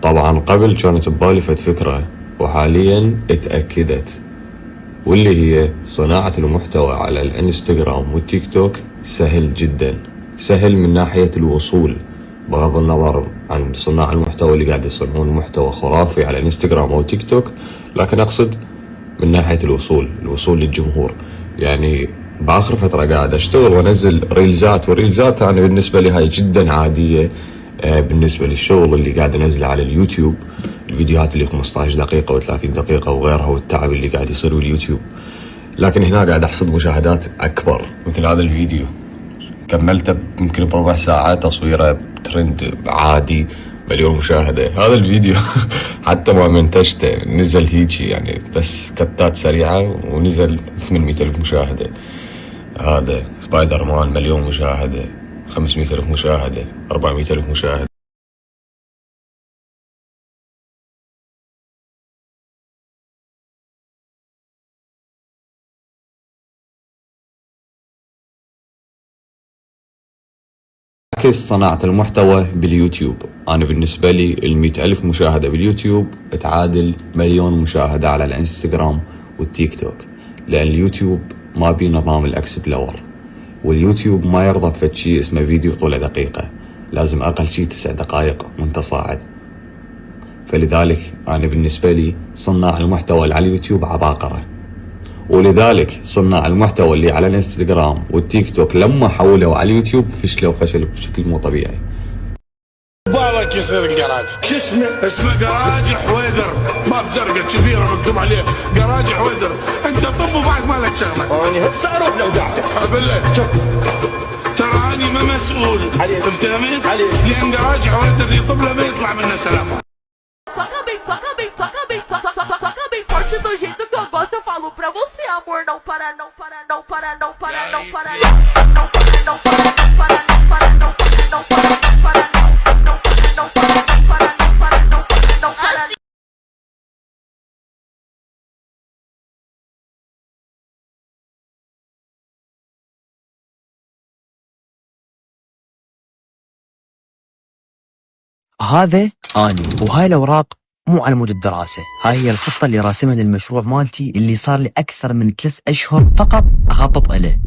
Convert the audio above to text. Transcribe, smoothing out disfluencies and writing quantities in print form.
طبعا قبل كانت ببالي فد فكرة، وحاليا اتأكدت، واللي هي صناعة المحتوى على الانستغرام والتيك توك. سهل جدا، سهل من ناحية الوصول، بغض النظر عن صناع المحتوى اللي قاعد يصنعون محتوى خرافي على الانستغرام او تيك توك، لكن اقصد من ناحية الوصول للجمهور. يعني بآخر فترة قاعد أشتغل وأنزل ريلزات، والريلزات أنا بالنسبة لي هاي جدا عادية. بالنسبة للشغل اللي قاعد أنزله على اليوتيوب، الفيديوهات اللي 15 دقيقة و30 دقيقة وغيرها، والتعب اللي قاعد يصير باليوتيوب. لكن هنا قاعد أحصد مشاهدات أكبر، مثل هذا الفيديو كملته يمكن بربع ساعة، تصويره ترند عادي 1,000,000 مشاهدة. هذا الفيديو حتى ما منتجته، نزل هيجي يعني بس كتات سريعة ونزل 800,000 مشاهدة. هذا سبايدر مان 1,000,000 مشاهدة، 500,000 مشاهدة، 400,000 مشاهدة. عكس صناعة المحتوى باليوتيوب، أنا بالنسبة لي 100,000 مشاهدة باليوتيوب تعادل 1,000,000 مشاهدة على الانستغرام والتيك توك، لأن اليوتيوب ما بي نظام الأكس بلور، واليوتيوب ما يرضى بفد شي اسمه فيديو طوله دقيقة، لازم أقل شي 9 دقائق وانت صاعد. فلذلك أنا بالنسبة لي صناع المحتوى اللي على اليوتيوب عباقرة، ولذلك صناع المحتوى اللي على الانستغرام والتيك توك لما حولوا على اليوتيوب فشلوا فشل بشكل مو طبيعي. بالك يصير الجراج شو اسمه جراج حويدر، باب زرقاء كبيره مكتوب عليه جراج حويدر. انت طب وبعد مالك شغله، انا هسه اروح لو دعتك بالله. ترى اني ما مسؤول عليك، فهمت عليك؟ لان جراج حويدر يطب له ما يطلع منه سلام. Toca bem, toca bem, toca bem, toca bem forte do jeito que eu gosto. Eu falo pra você, amor, não para, não para, não para, não para, não para, não para, não para, não para, não para, não para, não para, não para, não para, não para, não para, não para, não para, não para. هذا اني، وهاي الاوراق مو على مود الدراسه، هاي هي الخطه اللي راسمها للمشروع مالتي اللي صار لي اكثر من 3 اشهر فقط اخطط له.